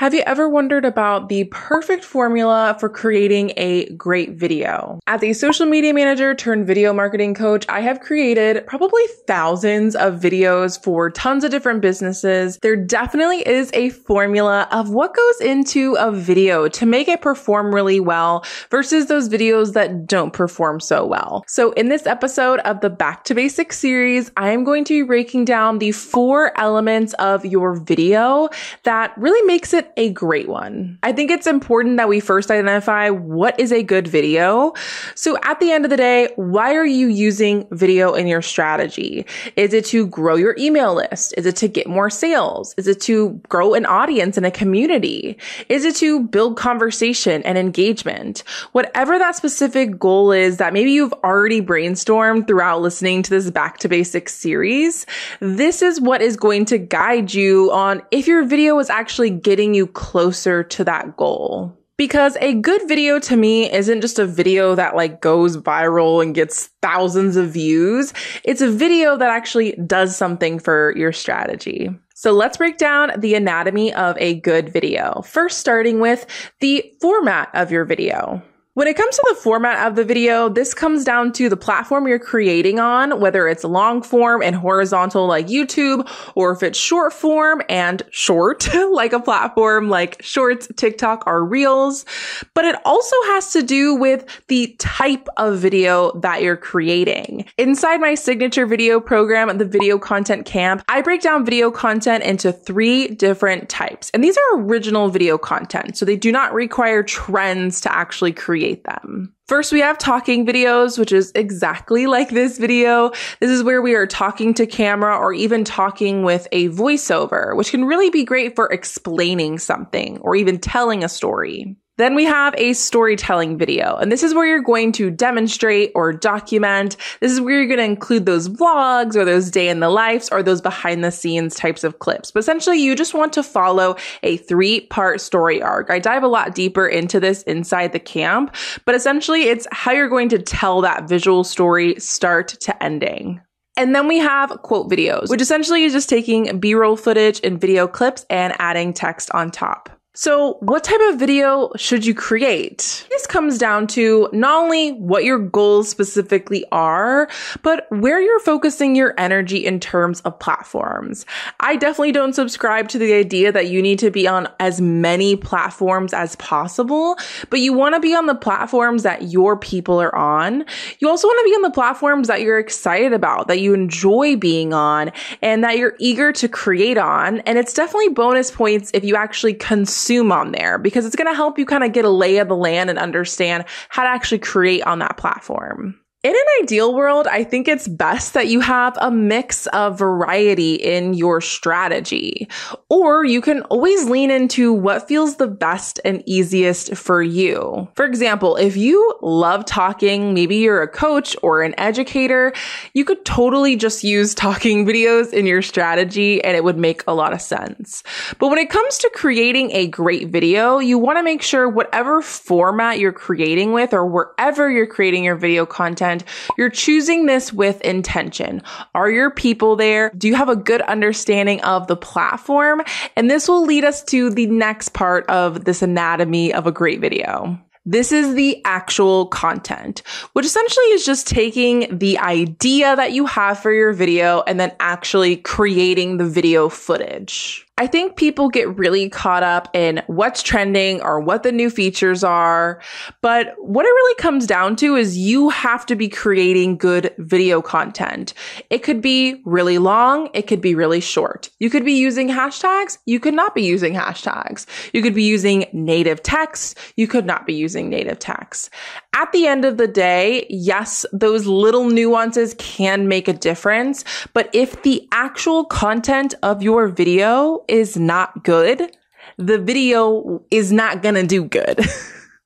Have you ever wondered about the perfect formula for creating a great video? As a social media manager turned video marketing coach, I have created probably thousands of videos for tons of different businesses. There definitely is a formula of what goes into a video to make it perform really well versus those videos that don't perform so well. So in this episode of the Back to Basics series, I am going to be breaking down the 4 elements of your video that really makes it a great one. I think it's important that we first identify what is a good video. So at the end of the day, why are you using video in your strategy? Is it to grow your email list? Is it to get more sales? Is it to grow an audience and a community? Is it to build conversation and engagement? Whatever that specific goal is that maybe you've already brainstormed throughout listening to this Back to Basics series, this is what is going to guide you on if your video is actually getting you closer to that goal. Because a good video to me isn't just a video that goes viral and gets thousands of views. It's a video that actually does something for your strategy. So let's break down the anatomy of a good video. First, starting with the format of your video. When it comes to the format of the video, this comes down to the platform you're creating on, whether it's long form and horizontal like YouTube, or if it's short form and short like a platform like Shorts, TikTok, or Reels. But it also has to do with the type of video that you're creating. Inside my signature video program, the Video Content Camp, I break down video content into 3 different types. And these are original video content, so they do not require trends to actually create them. First, we have talking videos, which is exactly like this video. This is where we are talking to camera or even talking with a voiceover, which can really be great for explaining something or even telling a story. Then we have a storytelling video, and this is where you're going to demonstrate or document. This is where you're going to include those vlogs or those day in the lives or those behind the scenes types of clips. But essentially, you just want to follow a 3-part story arc. I dive a lot deeper into this inside the camp, but essentially it's how you're going to tell that visual story start to ending. And then we have quote videos, which essentially is just taking B-roll footage and video clips and adding text on top. So what type of video should you create? This comes down to not only what your goals specifically are, but where you're focusing your energy in terms of platforms. I definitely don't subscribe to the idea that you need to be on as many platforms as possible, but you want to be on the platforms that your people are on. You also want to be on the platforms that you're excited about, that you enjoy being on, and that you're eager to create on. And it's definitely bonus points if you actually consume on there, because it's going to help you kind of get a lay of the land and understand how to actually create on that platform. In an ideal world, I think it's best that you have a mix of variety in your strategy, or you can always lean into what feels the best and easiest for you. For example, if you love talking, maybe you're a coach or an educator, you could totally just use talking videos in your strategy and it would make a lot of sense. But when it comes to creating a great video, you want to make sure whatever format you're creating with or wherever you're creating your video content, you're choosing this with intention. Are your people there? Do you have a good understanding of the platform? And this will lead us to the next part of this anatomy of a great video. This is the actual content, which essentially is just taking the idea that you have for your video and then actually creating the video footage. I think people get really caught up in what's trending or what the new features are. But what it really comes down to is you have to be creating good video content. It could be really long. It could be really short. You could be using hashtags. You could not be using hashtags. You could be using native text. You could not be using native text. At the end of the day, yes, those little nuances can make a difference. But if the actual content of your video is not good, the video is not going to do good.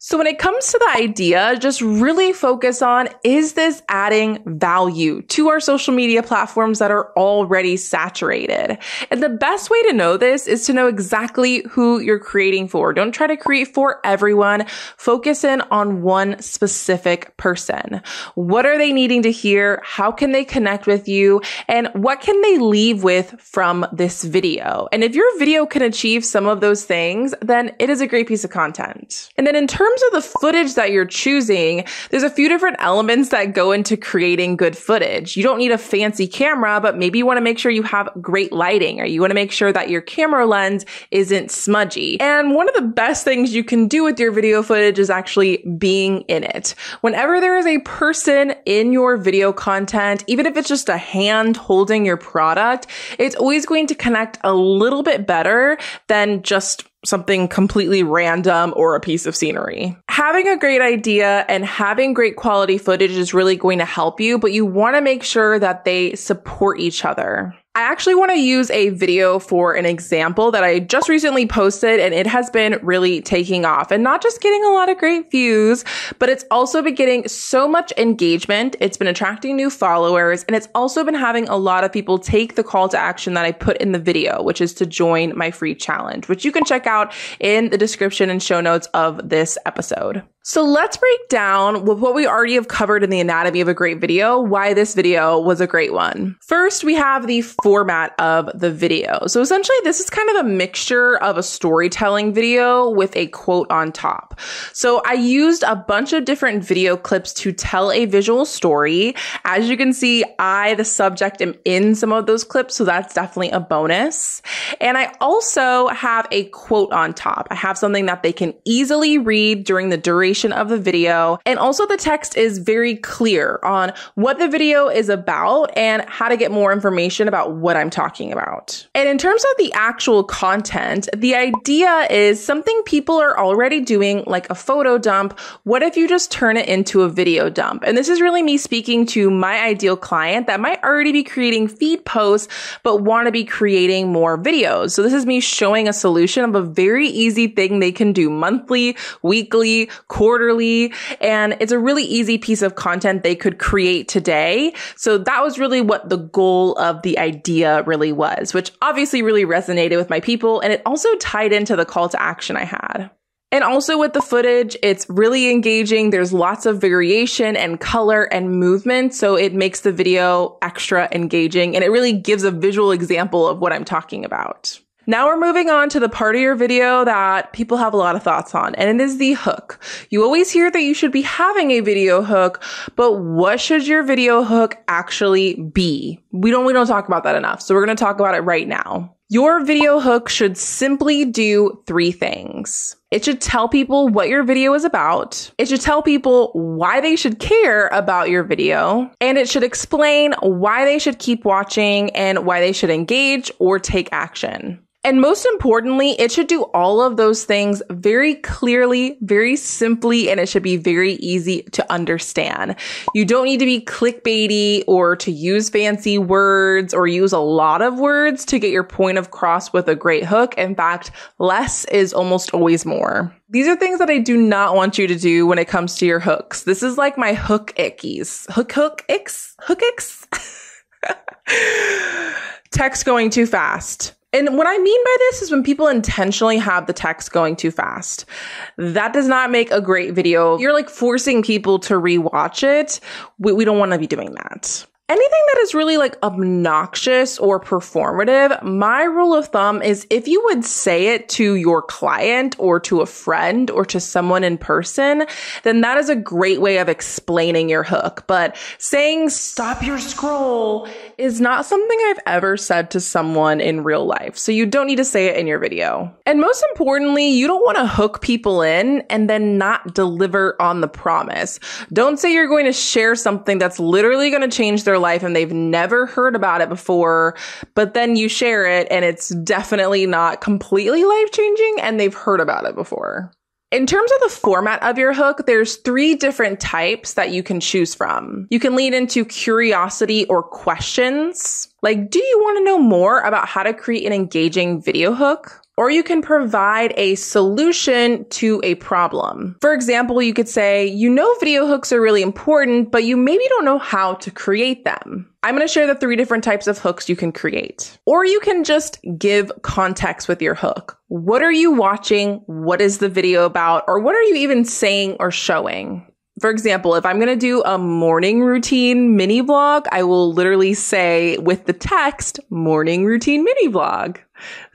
So when it comes to the idea, just really focus on, is this adding value to our social media platforms that are already saturated? And the best way to know this is to know exactly who you're creating for. Don't try to create for everyone. Focus in on one specific person. What are they needing to hear? How can they connect with you? And what can they leave with from this video? And if your video can achieve some of those things, then it is a great piece of content. And then in terms of the footage that you're choosing, there's a few different elements that go into creating good footage. You don't need a fancy camera, but maybe you want to make sure you have great lighting, or you want to make sure that your camera lens isn't smudgy. And one of the best things you can do with your video footage is actually being in it. Whenever there is a person in your video content, even if it's just a hand holding your product, it's always going to connect a little bit better than just something completely random or a piece of scenery. Having a great idea and having great quality footage is really going to help you, but you want to make sure that they support each other. I actually want to use a video for an example that I just recently posted, and it has been really taking off and not just getting a lot of great views, but it's also been getting so much engagement. It's been attracting new followers, and it's also been having a lot of people take the call to action that I put in the video, which is to join my free challenge, which you can check out in the description and show notes of this episode. So let's break down with what we already have covered in the anatomy of a great video, why this video was a great one. First, we have the format of the video. So essentially, this is kind of a mixture of a storytelling video with a quote on top. So I used a bunch of different video clips to tell a visual story. As you can see, I, the subject, am in some of those clips, so that's definitely a bonus. And I also have a quote on top. I have something that they can easily read during the duration of the video. And also the text is very clear on what the video is about and how to get more information about what I'm talking about. And in terms of the actual content, the idea is something people are already doing, like a photo dump. What if you just turn it into a video dump? And this is really me speaking to my ideal client that might already be creating feed posts, but want to be creating more videos. So this is me showing a solution of a very easy thing they can do monthly, weekly, quarterly, and it's a really easy piece of content they could create today. So that was really what the goal of the idea really was, which obviously really resonated with my people, and it also tied into the call to action I had. And also with the footage, it's really engaging. There's lots of variation and color and movement, so it makes the video extra engaging, and it really gives a visual example of what I'm talking about. Now we're moving on to the part of your video that people have a lot of thoughts on, and it is the hook. You always hear that you should be having a video hook, but what should your video hook actually be? We don't talk about that enough, so we're going to talk about it right now. Your video hook should simply do 3 things. It should tell people what your video is about. It should tell people why they should care about your video. And it should explain why they should keep watching and why they should engage or take action. And most importantly, it should do all of those things very clearly, very simply, and it should be very easy to understand. You don't need to be clickbaity or to use fancy words or use a lot of words to get your point across with a great hook. In fact, less is almost always more. These are things that I do not want you to do when it comes to your hooks. This is like my hook ickies. Hook icks? Text going too fast. And what I mean by this is when people intentionally have the text going too fast. That does not make a great video. You're like forcing people to rewatch it. We don't want to be doing that. Anything that is really like obnoxious or performative, my rule of thumb is if you would say it to your client or to a friend or to someone in person, then that is a great way of explaining your hook. But saying stop your scroll is not something I've ever said to someone in real life. So you don't need to say it in your video. And most importantly, you don't want to hook people in and then not deliver on the promise. Don't say you're going to share something that's literally going to change their life and they've never heard about it before, but then you share it and it's definitely not completely life-changing and they've heard about it before. In terms of the format of your hook, there's 3 different types that you can choose from. You can lean into curiosity or questions. Like, do you want to know more about how to create an engaging video hook? or you can provide a solution to a problem. For example, you could say, you know, video hooks are really important, but you maybe don't know how to create them. I'm going to share the 3 different types of hooks you can create. Or you can just give context with your hook. What are you watching? What is the video about? Or what are you even saying or showing? For example, if I'm going to do a morning routine mini vlog, I will literally say with the text, morning routine mini vlog.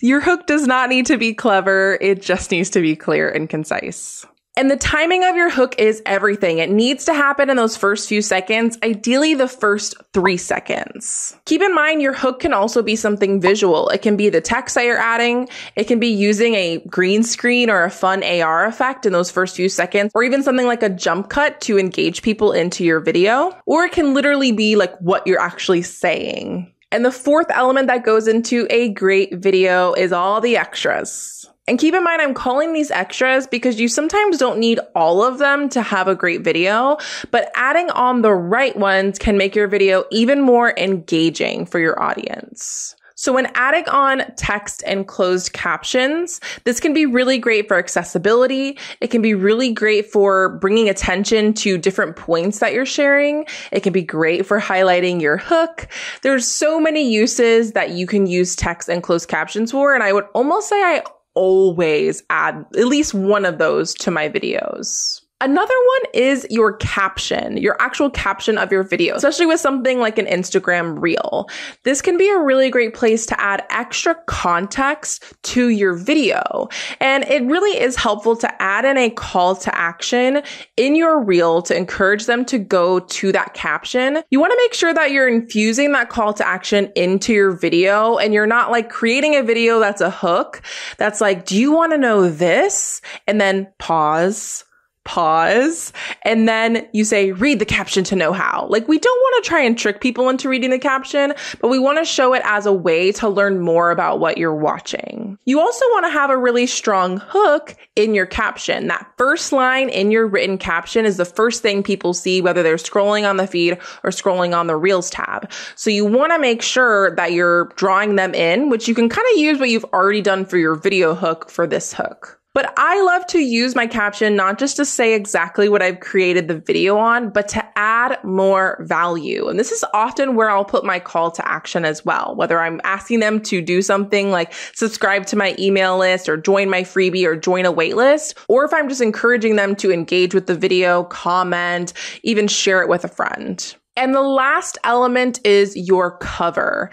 Your hook does not need to be clever. It just needs to be clear and concise. And the timing of your hook is everything. It needs to happen in those first few seconds, ideally the first 3 seconds. Keep in mind, your hook can also be something visual. It can be the text that you're adding. It can be using a green screen or a fun AR effect in those first few seconds, or even something like a jump cut to engage people into your video. Or it can literally be like what you're actually saying. And the 4th element that goes into a great video is all the extras. And keep in mind, I'm calling these extras because you sometimes don't need all of them to have a great video, but adding on the right ones can make your video even more engaging for your audience. So when adding on text and closed captions, this can be really great for accessibility. It can be really great for bringing attention to different points that you're sharing. It can be great for highlighting your hook. There's so many uses that you can use text and closed captions for, and I would almost say I always add at least one of those to my videos. Another one is your caption, your actual caption of your video, especially with something like an Instagram reel. This can be a really great place to add extra context to your video. And it really is helpful to add in a call to action in your reel to encourage them to go to that caption. You want to make sure that you're infusing that call to action into your video and you're not like creating a video that's a hook that's like, do you want to know this? And then pause, and then you say, read the caption to know how. Like, we don't want to try and trick people into reading the caption, but we want to show it as a way to learn more about what you're watching. You also want to have a really strong hook in your caption. That first line in your written caption is the first thing people see, whether they're scrolling on the feed or scrolling on the Reels tab. So you want to make sure that you're drawing them in, which you can kind of use what you've already done for your video hook for this hook. But I love to use my caption not just to say exactly what I've created the video on, but to add more value. And this is often where I'll put my call to action as well, whether I'm asking them to do something like subscribe to my email list or join my freebie or join a wait list, or if I'm just encouraging them to engage with the video, comment, even share it with a friend. And the last element is your cover.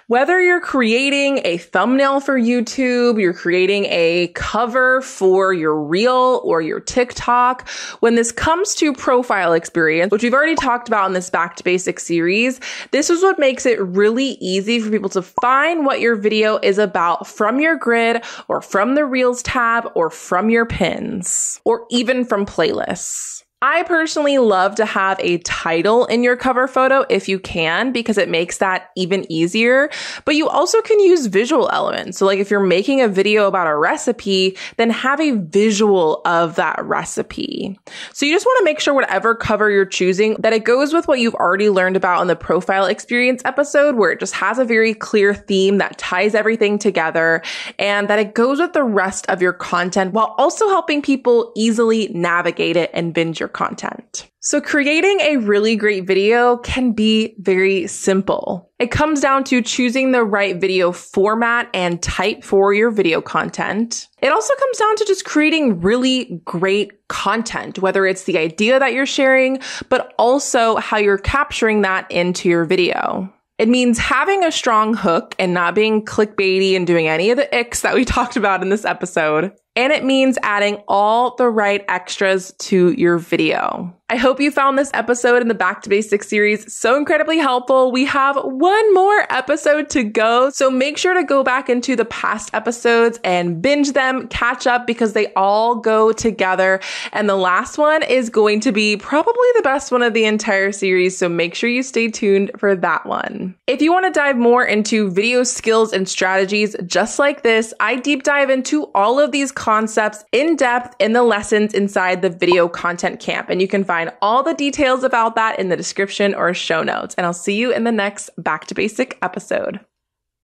Whether you're creating a thumbnail for YouTube, you're creating a cover for your reel or your TikTok, when this comes to profile experience, which we've already talked about in this Back to Basics series, this is what makes it really easy for people to find what your video is about from your grid or from the Reels tab or from your pins or even from playlists. I personally love to have a title in your cover photo if you can, because it makes that even easier. But you also can use visual elements. So like if you're making a video about a recipe, then have a visual of that recipe. So you just want to make sure whatever cover you're choosing, that it goes with what you've already learned about in the profile experience episode, where it just has a very clear theme that ties everything together, and that it goes with the rest of your content while also helping people easily navigate it and binge your content. So creating a really great video can be very simple. It comes down to choosing the right video format and type for your video content. It also comes down to just creating really great content, whether it's the idea that you're sharing, but also how you're capturing that into your video. It means having a strong hook and not being clickbaity and doing any of the icks that we talked about in this episode. And it means adding all the right extras to your video. I hope you found this episode in the Back to Basics series so incredibly helpful. We have one more episode to go, so make sure to go back into the past episodes and binge them, catch up, because they all go together. And the last one is going to be probably the best one of the entire series, so make sure you stay tuned for that one. If you want to dive more into video skills and strategies just like this, I deep dive into all of these concepts in depth in the lessons inside the Video Content Camp, and you can find all the details about that in the description or show notes. And I'll see you in the next Back to Basic episode.